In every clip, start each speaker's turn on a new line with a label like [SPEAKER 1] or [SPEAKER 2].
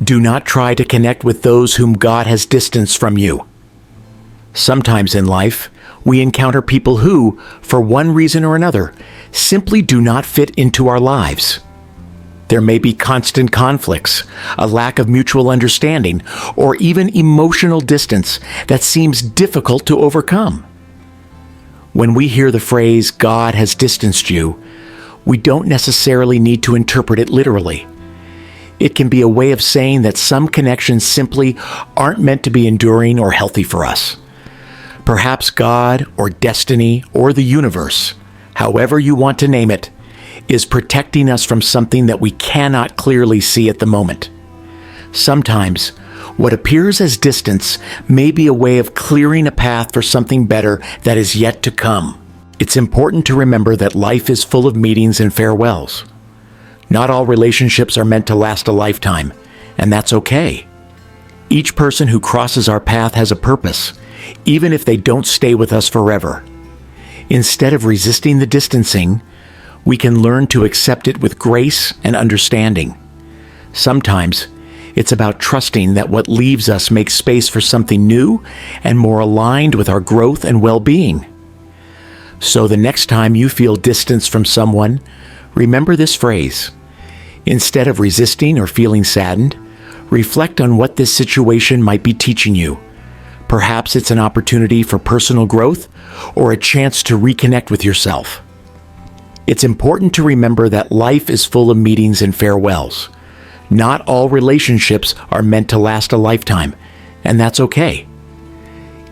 [SPEAKER 1] Do not try to connect with those whom God has distanced from you. Sometimes in life, we encounter people who, for one reason or another, simply do not fit into our lives. There may be constant conflicts, a lack of mutual understanding, or even emotional distance that seems difficult to overcome. When we hear the phrase, "God has distanced you," we don't necessarily need to interpret it literally. It can be a way of saying that some connections simply aren't meant to be enduring or healthy for us. Perhaps God or destiny or the universe, however you want to name it, is protecting us from something that we cannot clearly see at the moment. Sometimes, what appears as distance may be a way of clearing a path for something better that is yet to come. It's important to remember that life is full of meetings and farewells. Not all relationships are meant to last a lifetime, and that's okay. Each person who crosses our path has a purpose, even if they don't stay with us forever. Instead of resisting the distancing, we can learn to accept it with grace and understanding. Sometimes, it's about trusting that what leaves us makes space for something new and more aligned with our growth and well-being. So the next time you feel distance from someone, remember this phrase. Instead of resisting or feeling saddened, reflect on what this situation might be teaching you. Perhaps it's an opportunity for personal growth or a chance to reconnect with yourself. It's important to remember that life is full of meetings and farewells. Not all relationships are meant to last a lifetime, and that's okay.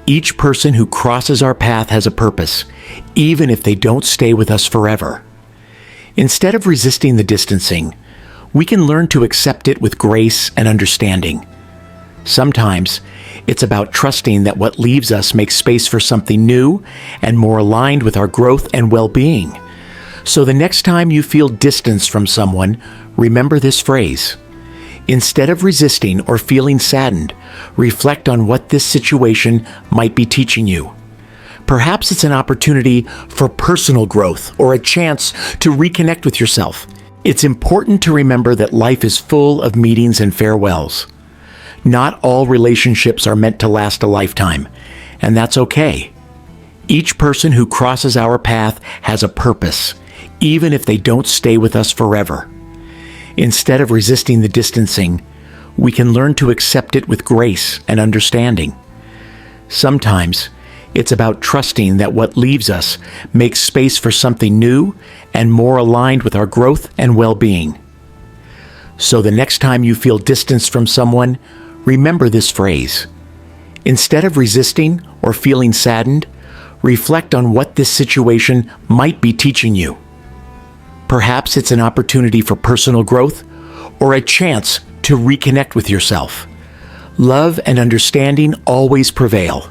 [SPEAKER 1] Each person who crosses our path has a purpose, even if they don't stay with us forever. Instead of resisting the distancing, we can learn to accept it with grace and understanding. Sometimes, it's about trusting that what leaves us makes space for something new and more aligned with our growth and well-being. So the next time you feel distance from someone, remember this phrase. Instead of resisting or feeling saddened, reflect on what this situation might be teaching you. Perhaps it's an opportunity for personal growth or a chance to reconnect with yourself. It's important to remember that life is full of meetings and farewells. Not all relationships are meant to last a lifetime, and that's okay. Each person who crosses our path has a purpose, even if they don't stay with us forever. Instead of resisting the distancing, we can learn to accept it with grace and understanding. Sometimes, it's about trusting that what leaves us makes space for something new and more aligned with our growth and well-being. So the next time you feel distance from someone, remember this phrase. Instead of resisting or feeling saddened, reflect on what this situation might be teaching you. Perhaps it's an opportunity for personal growth or a chance to reconnect with yourself. Love and understanding always prevail.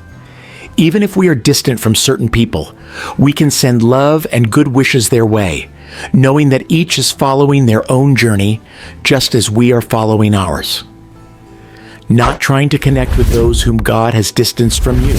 [SPEAKER 1] Even if we are distant from certain people, we can send love and good wishes their way, knowing that each is following their own journey, just as we are following ours. Not trying to connect with those whom God has distanced from you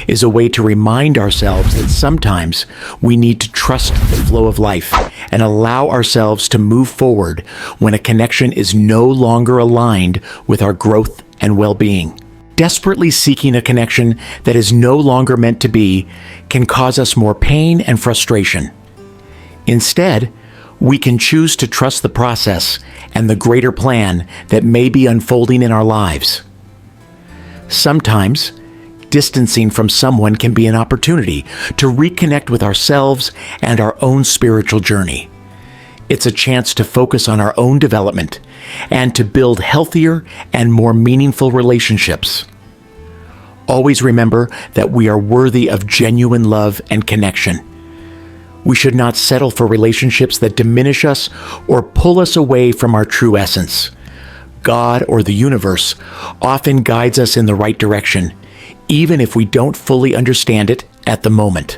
[SPEAKER 1] is a way to remind ourselves that sometimes we need to trust the flow of life and allow ourselves to move forward when a connection is no longer aligned with our growth and well-being. Desperately seeking a connection that is no longer meant to be can cause us more pain and frustration. Instead, we can choose to trust the process and the greater plan that may be unfolding in our lives. Sometimes, distancing from someone can be an opportunity to reconnect with ourselves and our own spiritual journey. It's a chance to focus on our own development and to build healthier and more meaningful relationships. Always remember that we are worthy of genuine love and connection. We should not settle for relationships that diminish us or pull us away from our true essence. God or the universe often guides us in the right direction, even if we don't fully understand it at the moment.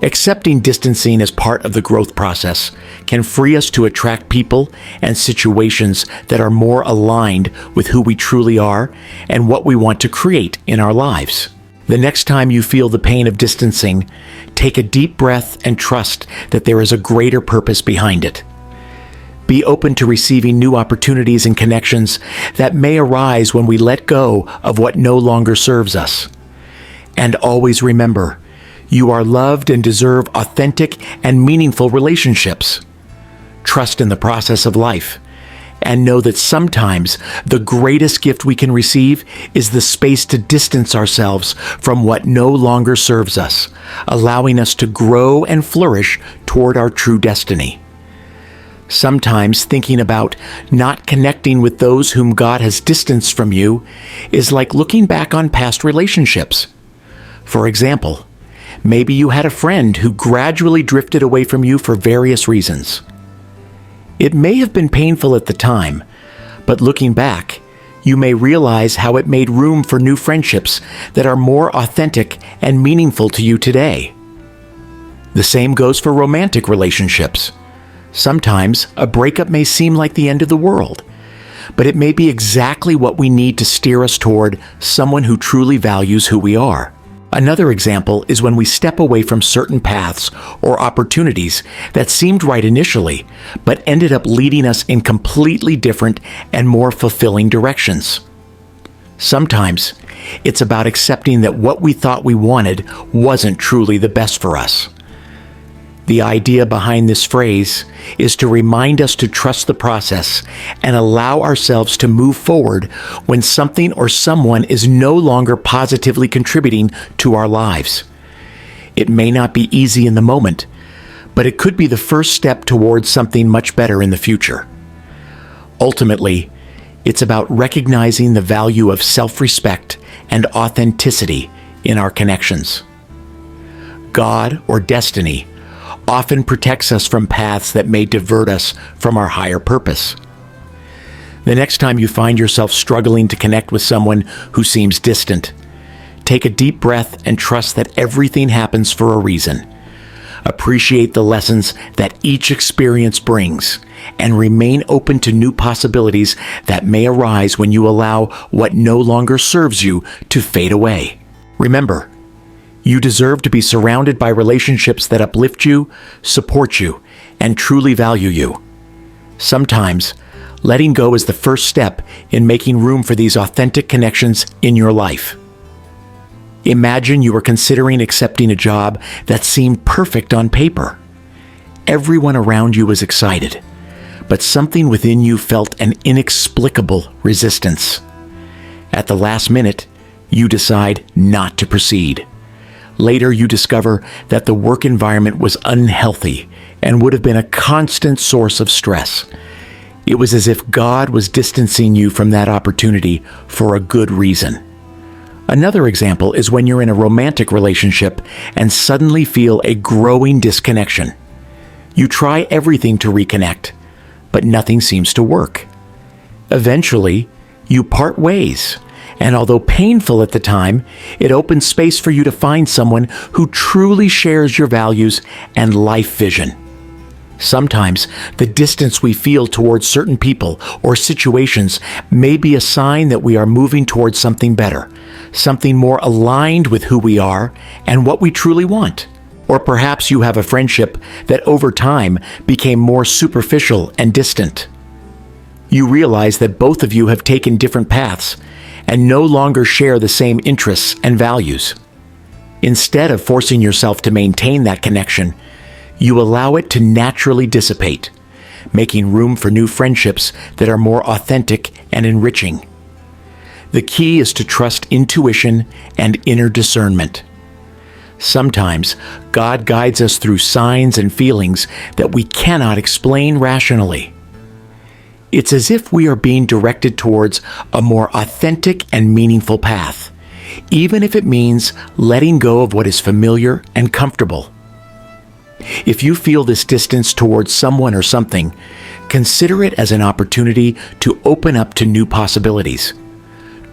[SPEAKER 1] Accepting distancing as part of the growth process can free us to attract people and situations that are more aligned with who we truly are and what we want to create in our lives. The next time you feel the pain of distancing, take a deep breath and trust that there is a greater purpose behind it. Be open to receiving new opportunities and connections that may arise when we let go of what no longer serves us. And always remember, you are loved and deserve authentic and meaningful relationships. Trust in the process of life, and know that sometimes the greatest gift we can receive is the space to distance ourselves from what no longer serves us, allowing us to grow and flourish toward our true destiny. Sometimes thinking about not connecting with those whom God has distanced from you is like looking back on past relationships. For example, maybe you had a friend who gradually drifted away from you for various reasons. It may have been painful at the time, but looking back, you may realize how it made room for new friendships that are more authentic and meaningful to you today. The same goes for romantic relationships. Sometimes a breakup may seem like the end of the world, but it may be exactly what we need to steer us toward someone who truly values who we are. Another example is when we step away from certain paths or opportunities that seemed right initially, but ended up leading us in completely different and more fulfilling directions. Sometimes it's about accepting that what we thought we wanted wasn't truly the best for us. The idea behind this phrase is to remind us to trust the process and allow ourselves to move forward when something or someone is no longer positively contributing to our lives. It may not be easy in the moment, but it could be the first step towards something much better in the future. Ultimately, it's about recognizing the value of self-respect and authenticity in our connections. God, or destiny, often protects us from paths that may divert us from our higher purpose. The next time you find yourself struggling to connect with someone who seems distant, take a deep breath and trust that everything happens for a reason. Appreciate the lessons that each experience brings, and remain open to new possibilities that may arise when you allow what no longer serves you to fade away. Remember, you deserve to be surrounded by relationships that uplift you, support you, and truly value you. Sometimes, letting go is the first step in making room for these authentic connections in your life. Imagine you were considering accepting a job that seemed perfect on paper. Everyone around you was excited, but something within you felt an inexplicable resistance. At the last minute, you decide not to proceed. Later, you discover that the work environment was unhealthy and would have been a constant source of stress. It was as if God was distancing you from that opportunity for a good reason. Another example is when you're in a romantic relationship and suddenly feel a growing disconnection. You try everything to reconnect, but nothing seems to work. Eventually, you part ways. And although painful at the time, it opens space for you to find someone who truly shares your values and life vision. Sometimes the distance we feel towards certain people or situations may be a sign that we are moving towards something better, something more aligned with who we are and what we truly want. Or perhaps you have a friendship that over time became more superficial and distant. You realize that both of you have taken different paths and no longer share the same interests and values. Instead of forcing yourself to maintain that connection, you allow it to naturally dissipate, making room for new friendships that are more authentic and enriching. The key is to trust intuition and inner discernment. Sometimes God guides us through signs and feelings that we cannot explain rationally. It's as if we are being directed towards a more authentic and meaningful path, even if it means letting go of what is familiar and comfortable. If you feel this distance towards someone or something, consider it as an opportunity to open up to new possibilities.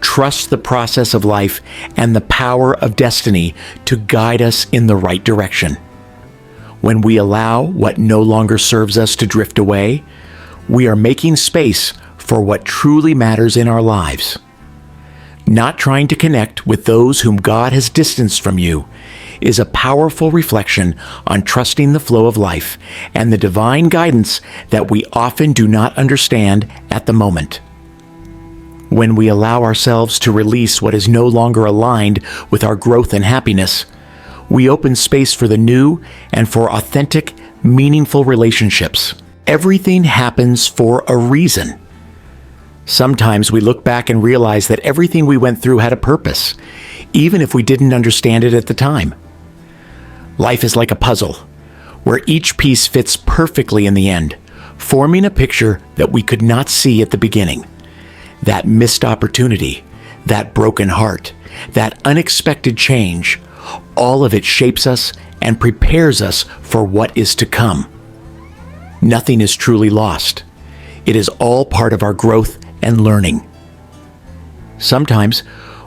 [SPEAKER 1] Trust the process of life and the power of destiny to guide us in the right direction. When we allow what no longer serves us to drift away, we are making space for what truly matters in our lives. Not trying to connect with those whom God has distanced from you is a powerful reflection on trusting the flow of life and the divine guidance that we often do not understand at the moment. When we allow ourselves to release what is no longer aligned with our growth and happiness, we open space for the new and for authentic, meaningful relationships. Everything happens for a reason. Sometimes we look back and realize that everything we went through had a purpose, even if we didn't understand it at the time. Life is like a puzzle, where each piece fits perfectly in the end, forming a picture that we could not see at the beginning. That missed opportunity, that broken heart, that unexpected change, all of it shapes us and prepares us for what is to come. Nothing is truly lost. It is all part of our growth and learning. Sometimes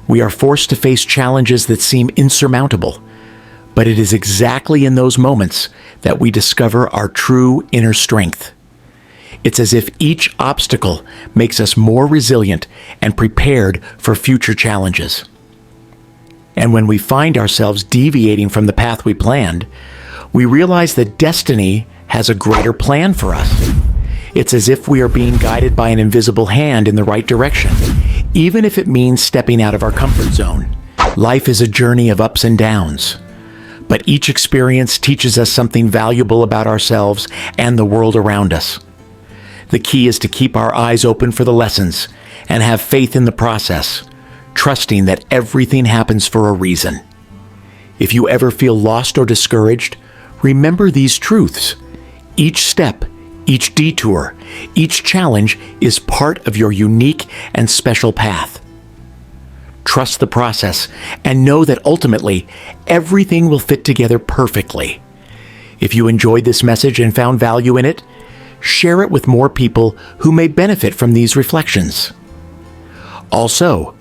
[SPEAKER 1] we are forced to face challenges that seem insurmountable, but it is exactly in those moments that we discover our true inner strength. It's as if each obstacle makes us more resilient and prepared for future challenges. And when we find ourselves deviating from the path we planned, we realize that destiny has a greater plan for us. It's as if we are being guided by an invisible hand in the right direction, even if it means stepping out of our comfort zone. Life is a journey of ups and downs, but each experience teaches us something valuable about ourselves and the world around us. The key is to keep our eyes open for the lessons and have faith in the process, trusting that everything happens for a reason. If you ever feel lost or discouraged, remember these truths. Each step, each detour, each challenge is part of your unique and special path. Trust the process and know that ultimately everything will fit together perfectly. If you enjoyed this message and found value in it, share it with more people who may benefit from these reflections. Also,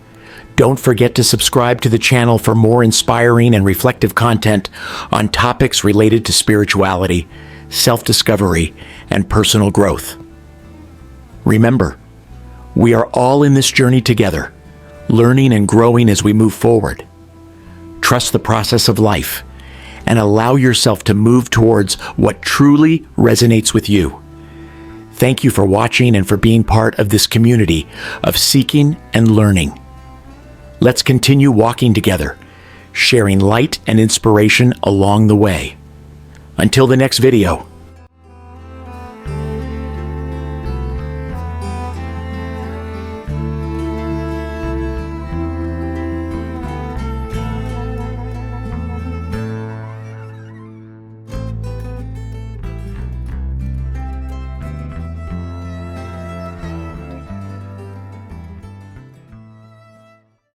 [SPEAKER 1] don't forget to subscribe to the channel for more inspiring and reflective content on topics related to spirituality, self-discovery, and personal growth. Remember, we are all in this journey together, learning and growing as we move forward. Trust the process of life and allow yourself to move towards what truly resonates with you. Thank you for watching and for being part of this community of seeking and learning. Let's continue walking together, sharing light and inspiration along the way. Until the next video,